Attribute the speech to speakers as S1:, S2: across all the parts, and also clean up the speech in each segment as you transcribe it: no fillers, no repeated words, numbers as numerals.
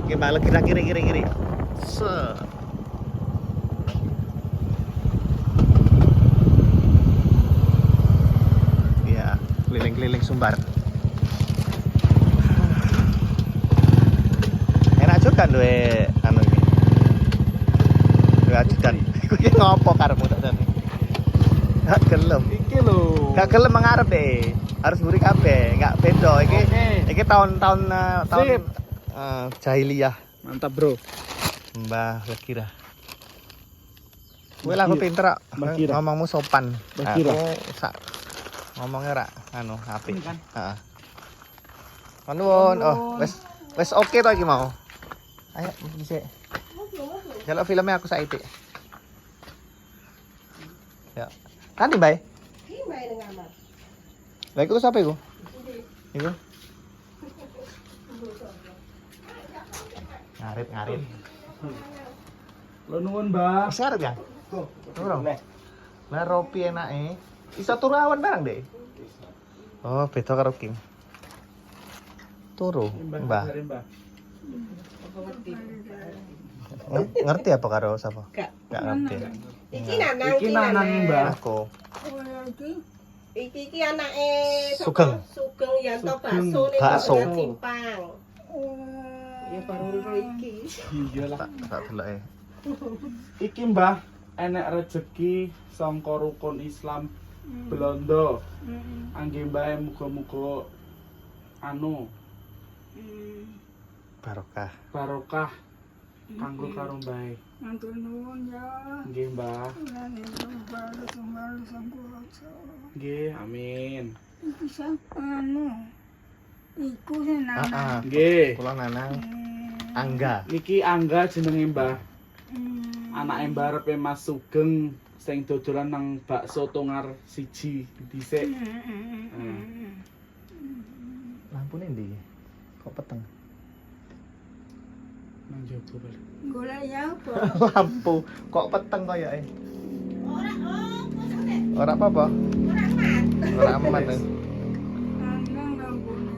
S1: Oke, balik kiri. Se. Ya, keliling-keliling Sumbar. Enak juga duwe anu ini. Duwe ajudan. Iku ki ngopo karepmu tak jane? Gak gelem.
S2: Iki lho.
S1: Gak gelem mengarep deh. Harus mburi kabeh, enggak beda iki. Iki tahun-tahun
S2: Sip.
S1: jahiliyah.
S2: Mantap, Bro.
S1: Mbah Kira. Kowe lah aku pinter kok.
S2: Mbah Kira.
S1: Ngomongmu sopan.
S2: Mbah Kira.
S1: Aku sak ngomongnya rak anu apik.
S2: Ini kan?
S1: Heeh. Nuwun. Oh, wis oke to iki mau. Ayo dhisik. Jaluk filmnya aku saiki. Ya. Kan Mbak?
S3: Mbak nang kamar.
S1: Lah iku sapa iku? Iku. Ngarit.
S2: Lo nuwun, Mbah.
S1: Wis ngarep ya? Turun. Lah ropi enake. Iso turu awan barang, Dek. Oh, beda karo King. Turu, Mbah.
S2: Mbah.
S1: Ngerti apa karo sapa?
S3: Gak.
S1: Gak ngerti.
S3: Iki Nanang.
S2: Iki Nanang, Mbah.
S1: Aku.
S3: Iki anake
S1: Sugeng.
S3: Sugeng Yanto
S2: Sugeng.
S3: bakso ning
S1: Bakso.
S3: Bendungan Simpang. Ya baru ro iki.
S2: Iyalah.
S1: Tak deloke.
S2: Iki, Mbah, enek rezeki sangka rukun Islam Belanda. Angge Mbah muga-muga anu
S1: Barokah.
S2: kanggo karo Mbah.
S4: Matur nuwun ya.
S2: Nggih, Mbah.
S4: Lan baru sanggup.
S2: Nggih, amin.
S4: Iki anu. Iku sing nana.
S2: Nggih.
S1: Kula Nanang Angga.
S2: Niki Angga jenenge Mbah. Anake Mbah arepe Mas Sugeng sing dodolan nang bakso Tongar 1 dhisik.
S1: Lampune ndi? Kok peteng?
S2: Nang jowo balik.
S4: Golek ya apa?
S1: Lampu. Kok peteng koyoke?
S3: Ora
S1: Ora apa-apa. Ora aman.
S4: Nang lampune.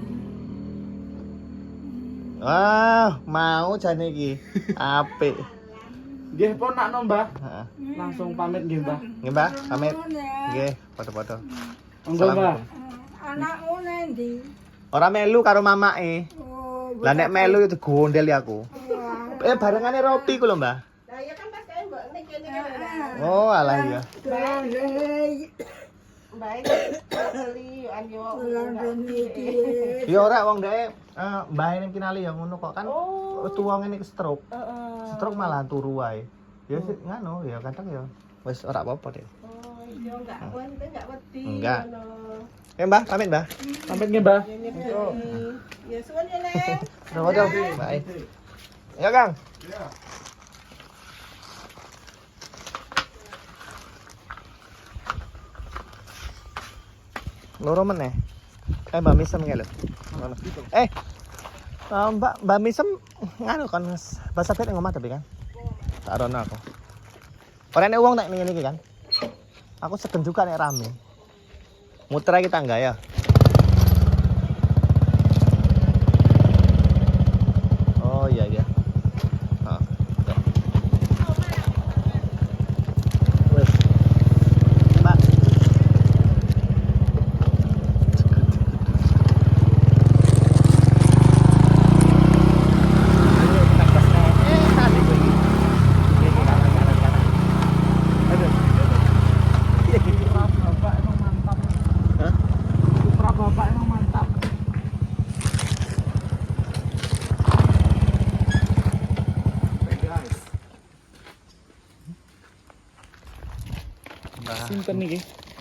S1: Wah, mau jane iki. Apik.
S2: Nggih, pun nakno Mbah.
S1: Heeh.
S2: Langsung pamit nggih, Mbah.
S1: Nggih, Mbah, pamit.
S4: Nuwun ya.
S1: Nggih, padha-padha.
S2: Monggo, Mbah.
S4: Anakmu nendi?
S1: Ora melu karo mamake.
S4: Oh,
S1: Lah nek melu yo digondel aku.
S4: wah.
S1: Barengane Ropi ku lho, Mbah.
S3: Lah ya kan pas kae mbok ning kene kan.
S1: Oh, alah iya.
S3: Mbak beli anjo.
S1: Ya ora wong dhek mbahe ning kinali ya ngono kok kan. Tuwa ngene ke stroke. Stroke malah turu wae. Ya sik nganu ya kadang ya wis ora apa-apa deh.
S3: Oh, iya enggak wedi.
S1: Enggak. Mbah, pamit, Mbah.
S2: Pamit nggih, Mbah.
S3: Ya suwun ya, Neng.
S1: Padha, Bye. Ya, Kang. Loro meneh. Mbak Misem kae lho. Ngono. Mbak Misem nganu kan bahasa bet ning omah tapi kan. Tak rono aku. Ora nek wong nek ngene iki kan. Aku segen juga nek rame. Muter kita enggak ya? Oh iya iya. Oh, ya. Wes. Mbak.
S2: Bapak emang mantap.
S1: Hah?
S2: Putra Bapak emang mantap. Sinten niki?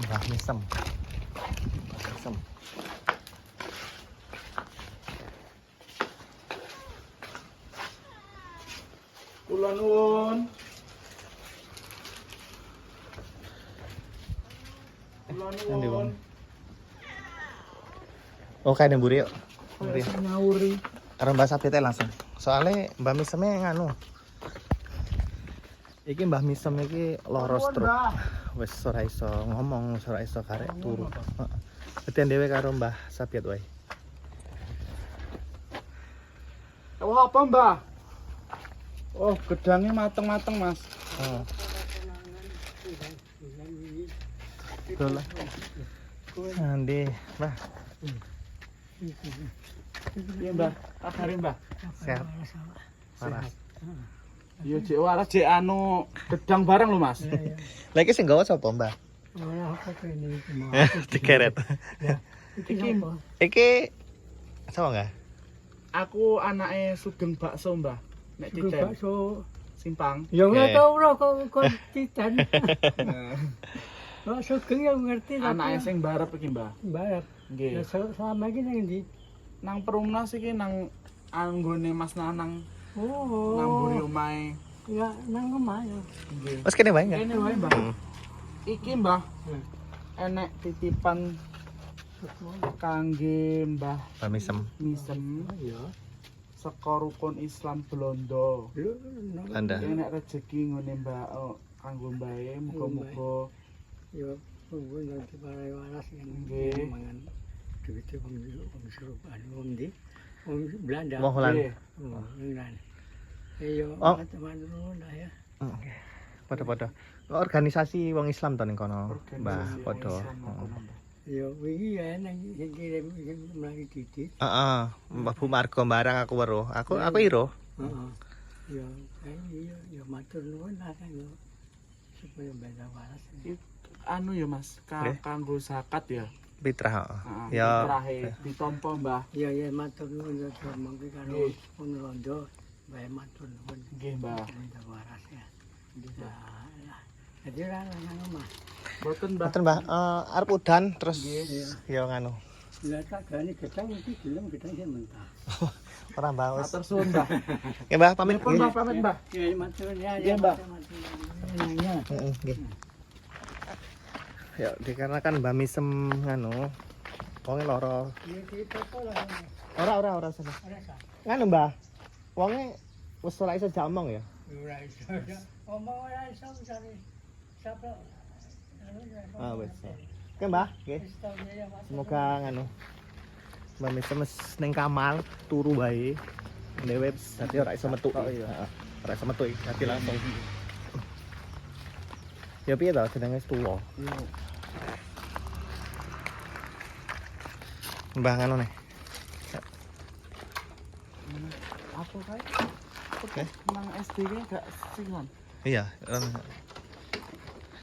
S1: Mbah Misem. Mbah Misem.
S2: Kula nuwun. Kula
S1: Endi,
S2: nuwun.
S1: Bang? Oh, kayak mburi yuk. Mburi.
S2: Nyauri.
S1: Karo Mbah Sabit langsung. Soalnya Mbah Miseme nganu. Iki Mbah Misem iki lara stroke. Wis ora iso ngomong, ora iso karek turu. Heeh. Dadi dhewe karo Mbah Sabit wae.
S2: Wah apa, Mbah? Oh, gedangnya mateng-mateng, Mas.
S1: Betul lah. Nanti, Mbah.
S2: Iya, Mbah. Kabarin, Mbah.
S1: Sehat. Parah.
S2: Iya, Cek waras Cek anu gedang bareng lho, Mas.
S1: Lagi sing gawa sapa, Mbah?
S3: Ora apa kene iki mau.
S1: Dikeret.
S3: Iki apa?
S1: Iki sama enggak?
S2: Aku anake Sugeng Bakso, Mbah. Nek
S3: Juga
S2: Titen.
S3: bakso.
S2: Simpang.
S3: Ya
S1: Oke.
S3: ora tau ora kok titan. Bakso geng ya ngerti tapi
S2: Anake sing barep iki, Mbah.
S3: barep.
S2: Nggih.
S3: Ya selama iki nang ndi?
S2: Nang Perumnas iki nang anggone Mas Nanang
S3: Oh.
S2: nang mburi omahe.
S3: Ya nang omah ya.
S2: Nggih.
S1: Mas kene wae enggak?
S2: Kene wae, Mbah. Iki, Mbah. Enek titipan kangge Mbah
S1: Pamisem.
S2: Misem
S3: Ya.
S2: saka rukun Islam Blondo.
S3: Lho, nang
S1: Anda.
S2: Enek rezeki ngene Mbah kanggo mbae muga-muga
S3: ya pun nanti para waras yang
S2: Nggih.
S3: mangan duit wong suruh anu wong ndi? Wong Belanda.
S1: Wong Holland.
S2: Nggih.
S3: Oh, Belanda. Ayo,
S1: Oh.
S3: teman-teman lah ya.
S1: Padha-padha. Organisasi wong Islam to ning kono, Mbah,
S2: Organisasi
S1: padha.
S2: Islam apa, Mbah?
S3: Ya, wingi ya nang sing kirim melalui titik.
S1: Heeh, Mbah Bu Margo barang aku weruh. Aku iro.
S3: Heeh. Ya, ya matur nuwun lah kan yo. Supaya benda waras.
S2: Anu ya Mas,
S1: Nggih.
S2: kanggo zakat ya.
S1: Fitrah.
S2: Heeh.
S1: Ya.
S2: Terakhir ditampa Mbah.
S3: Ya matur nuwun ya mangke karo
S2: Nggih.
S3: wong rondo. Bae matur nuwun.
S2: Nggih, Mbah.
S3: Benda waras ya.
S2: Nggih, Mbah.
S3: Lah. Jadi ora nang omah.
S2: Boten, Mbah.
S1: Boten, Mbah. Arep udan terus
S2: Nggih.
S1: ya nganu.
S3: Lah tak gane gedang iki gelem gedang sing mentah.
S1: Ora Mbah wis.
S2: Matur suwun, Mbah.
S1: Ya Mbah pamit.
S2: Pun Mbah pamit, Mbah.
S3: Ya matur ya.
S2: Iya, Mbak.
S3: Ya.
S1: Heeh, nggih. Ya dikarenakan Mbah Misem nganu wonge lara.
S3: Ya kita lah.
S1: Ora sana.
S3: Ora sah.
S1: Nganu Mbah. Wonge wis ora iso jamong ya.
S3: Ora iso. Omong ora iso misale sapa
S1: Wis. Oke Mbah, nggih. Semoga nganu Mbah Misem wis ning Kamal turu wae. Dhewe dadi ora iso metu. Heeh. Ora iso metu dadi langsung. Ya piye to jenenge wis tuwa. Mbah nganu nih.
S2: Aku kae nang SD ki gak sing
S1: Iya,